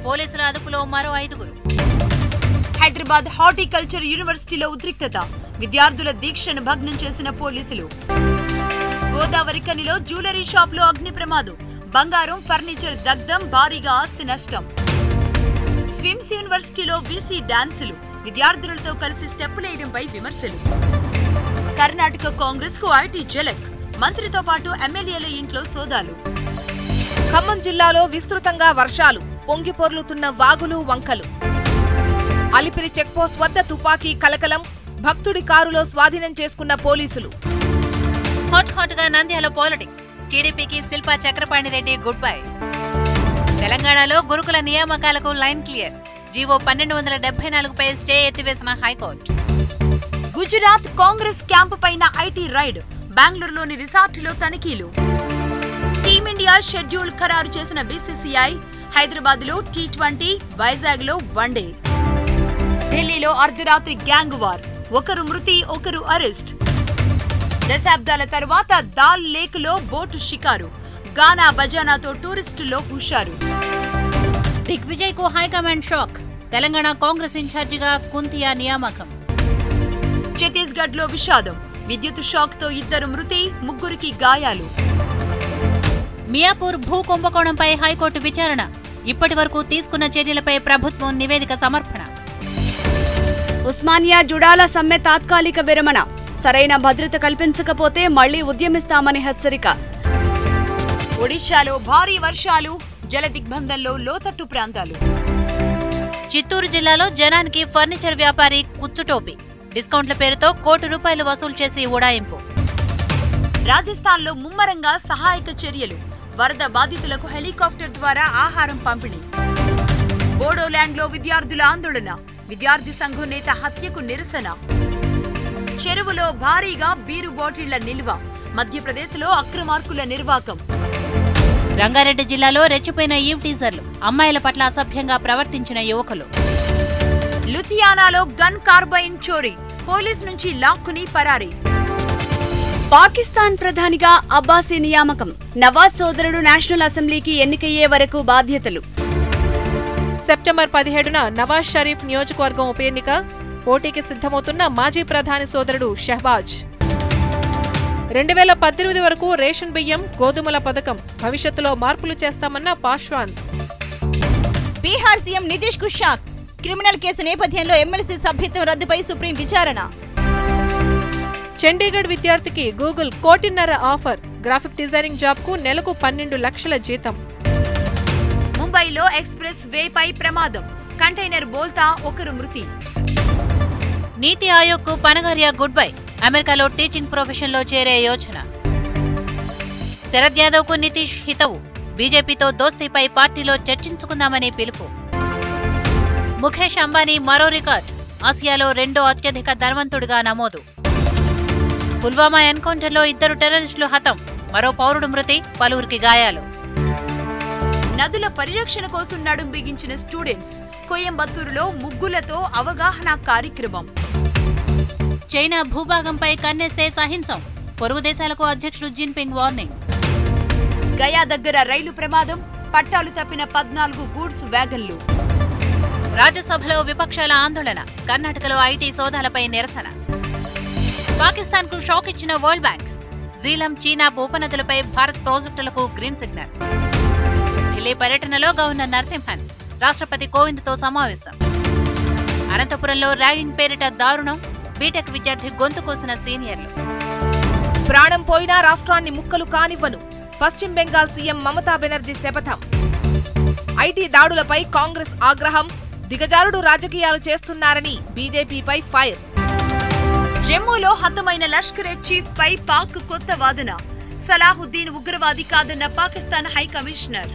పోలీసుల అదుపులో మరో 5గురు. హైదరాబాద్ హార్టికల్చర్ యూనివర్సిటీలో ఉద్రిక్తత, విద్యార్థుల దీక్షను భగ్నం చేసిన పోలీసులు. గోదావరి కనిలో జ్యువెలరీ షాప్ లో అగ్ని ప్రమాదం, బంగారం ఫర్నిచర్ దగ్ధం, భారీగా ఆస్తి నష్టం. స్విమ్స్ యూనివర్సిటీలో వీసీ డాన్సులు, విద్యార్థులతో కలిసి స్టెప్పులేయడంపై విమర్శలు. కర్ణాటక కాంగ్రెస్ కు ఐటీ జలక్, మంత్రితో పాటు ఎమ్మెల్యేల ఇంట్లో సోదాలు. ఖమ్మం జిల్లాలో విస్తృతంగా వర్షాలు, పొంగిపొర్లుతున్న వాగులు వంకలు. అలిపిరి చెక్పోస్ట్ వద్ద తుపాకీ కలకలం, భక్తుడి కారులో స్వాధీనం చేసుకున్న పోలీసులు. హాట్ గా నంద్యాల పాలిటిక్స్, టీడీపీకి శిల్పా చక్రపాణిరెడ్డి గుడ్ బై. తెలంగాణలో గురుకుల నియామకాలకు లైన్ క్లియర్, జీవో 1274పై స్టే ఎత్తివేసిన హైకోర్టు. గుజరాత్ కాంగ్రెస్ క్యాంపు పైన ఐటీ రైడ్, బెంగళూరులోని రిసార్టులో తనిఖీలు. టీమిండియా షెడ్యూల్ ఖరారు చేసిన బీసీసీఐ, హైదరాబాద్ లో T20, వైజాగ్ లో వన్డే. ఢిల్లీలో అర్ధరాత్రి గ్యాంగ్ వార్, ఒకరు మృతి ఒకరు అరెస్ట్. దశాబ్దాల తర్వాత దాల్ లేక్ లో బోటు షికారు, గానా బజానాతో టూరిస్టుల్లో హుషారు. దిగ్విజయ్ కు హైకమాండ్ షాక్, తెలంగాణ కాంగ్రెస్ ఇన్ఛార్జిగా కుంతియా నియామకం. ఛత్తీస్గఢ్ లో విషాదం, విద్యుత్ షాక్ తో 2 మృతి, 3కి గాయాలు. మియాపూర్ భూ కుంభకోణంపై హైకోర్టు విచారణ, ఇప్పటి వరకు తీసుకున్న చర్యలపై ప్రభుత్వం నివేదిక సమర్పణ. ఉస్మానియా జుడాల సమ్మె తాత్కాలిక విరమణ, సరైన భద్రత కల్పించకపోతే మళ్లీ ఉద్యమిస్తామని హెచ్చరిక. ఒడిశాలో భారీ వర్షాలు, జల దిగ్బంధంలో లోతట్టు ప్రాంతాలు. చిత్తూరు జిల్లాలో జనానికి ఫర్నిచర్ వ్యాపారి కుచ్చుటోపి, డిస్కౌంట్ల పేరుతో ₹1 కోటి వసూలు చేసి ఉడాయింపు. రాజస్థాన్లో ముమ్మరంగా సహాయక చర్యలు, వరద బాధితులకు హెలికాప్టర్ ద్వారా ఆహారం పంపిణీ. బోడోల్యాండ్లో విద్యార్థుల ఆందోళన, విద్యార్థి సంఘం నేత హత్యకు నిరసన. చెరువులో భారీగా బీరు బాటిళ్ల నిల్వ, మధ్యప్రదేశ్లో అక్రమార్కుల నిర్వాకం. రంగారెడ్డి జిల్లాలో రెచ్చిపోయిన ఈవ్ టీజర్లు, అమ్మాయిల పట్ల అసభ్యంగా ప్రవర్తించిన యువకులు. లుధియానాలో గన్ కార్బైన్ చోరీ, పోలీస్ నుంచి లాక్కుని పరారీ. పాకిస్తాన్ ప్రధానిగా అబ్బాసీ నియామకం, నవాజ్ సోదరుడు నేషనల్ అసెంబ్లీకి ఎన్నికయ్యే వరకు బాధ్యతలు. సెప్టెంబర్ 17న నవాజ్ షరీఫ్ నియోజకవర్గం ఉప ఎన్నిక, పోటీకి సిద్ధమవుతున్న మాజీ ప్రధాని సోదరుడు షహబాజ్. 2018 వరకు రేషన్ బియ్యం, గోధుమల పథకం, భవిష్యత్తులో మార్పులు చేస్తామన్న పాశ్వాన్. బీహార్ సీఎం నితీష్ కు షాక్, క్రిమినల్ కేసు నేపథ్యంలో ఎమ్మెల్సీ సభ్యత్వం రద్దుపై సుప్రీం విచారణ. చండీగఢ్ విద్యార్థికి గూగుల్ ₹1.5 కోటి ఆఫర్, గ్రాఫిక్ డిజైనింగ్ జాబ్ కు నెలకు 12 లక్షల జీతం. ముంబైలో ఎక్స్ప్రెస్ వేపై ప్రమాదం, కంటైనర్ బోల్తా, 1 మృతి. నీతి ఆయోగ్ కు పనగారియా గుడ్ బై, అమెరికాలో టీచింగ్ ప్రొఫెషన్ లో చేరే యోచన. శరద్ యాదవ్ కు నితీష్ హితవు, బీజేపీతో దోస్తీపై పార్టీలో చర్చించుకుందామని పిలుపు. ముఖేష్ అంబానీ మరో రికార్డ్, ఆసియాలో 2వ అత్యధిక ధనవంతుడిగా నమోదు. పుల్వామా ఎన్కౌంటర్లో 2 టెర్రరిస్టులు హతం, మరో పౌరుడు మృతి, పలువురికి గాయాలు. నదుల పరిరక్షణ కోసం నడుం బిగించిన స్టూడెంట్స్, కోయంబత్తూరులో ముగ్గులతో అవగాహన కార్యక్రమం. చైనా భూభాగంపై కన్నేస్తే సహించం, పొరుగు దేశాలకు అధ్యక్షుడు జిన్పింగ్ వార్నింగ్. గయా దగ్గర రైలు ప్రమాదం, పట్టాలు తప్పిన 14 గూడ్స్ వ్యాగన్లు. రాజ్యసభలో విపక్షాల ఆందోళన, కర్ణాటకలో ఐటీ సోదాలపై నిరసన. పాకిస్తాన్ కు షాక్ ఇచ్చిన వరల్డ్ బ్యాంక్, జీలం, చీనా ఉపనదులపై భారత్ ప్రాజెక్టులకు గ్రీన్ సిగ్నల్. ఢిల్లీ పర్యటనలో గవర్నర్ నరసింహన్, రాష్ట్రపతి కోవింద్తో సమావేశం. అనంతపురంలో ర్యాగింగ్ పేరిట దారుణం, బీటెక్ విద్యార్థి గొంతు కోసిన సీనియర్లు. ప్రాణం పోయినా రాష్ట్రాన్ని ముక్కలు కానివ్వను, పశ్చిమ బెంగాల్ సీఎం మమతా బెనర్జీ శపథం. ఐటీ దాడులపై కాంగ్రెస్ ఆగ్రహం, దిగజారుడు రాజకీయాలు చేస్తున్నారని బీజేపీపై ఫైర్. జమ్మూలో హతమైన లష్కరే చీఫ్ పై పాక్ కొత్త వాదన, సలాహుద్దీన్ ఉగ్రవాది కాదన్న పాకిస్తాన్ హై కమిషనర్.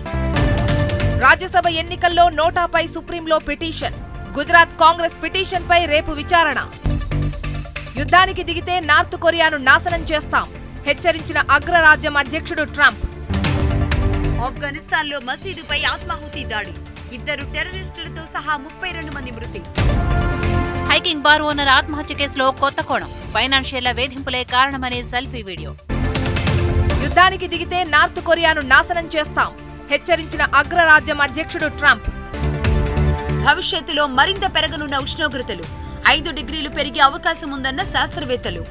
రాజ్యసభ ఎన్నికల్లో నోటాపై సుప్రీంలో పిటిషన్, గుజరాత్ కాంగ్రెస్ పిటిషన్ పై రేపు విచారణ. యుద్ధానికి దిగితే నార్త్ కొరియాను నాశనం చేస్తాం, హెచ్చరించిన అగ్రరాజ్యం అధ్యక్షుడు ట్రంప్. ఆఫ్ఘనిస్తాన్లో మసీదుపై ఆత్మాహుతి దాడి, 2 టెర్రరిస్టులతో సహా 32 మంది మృతి. హైకింగ్ బార్ ఓనర్ ఆత్మహత్య కేసులో కొత్త కోణం, ఫైనాన్షియల్ వేధింపులే కారణమనే సెల్ఫీ వీడియో. యుద్ధానికి దిగితే నార్త్ కొరియాను నాశనం చేస్తాం, హెచ్చరించిన అగ్రరాజ్యం అధ్యక్షుడు ట్రంప్. భవిష్యత్తులో మరింత పెరగనున్న ఉష్ణోగ్రతలు 5 డిగ్రీలు పెరిగే అవకాశం ఉందన్న శాస్త్రవేత్తలు.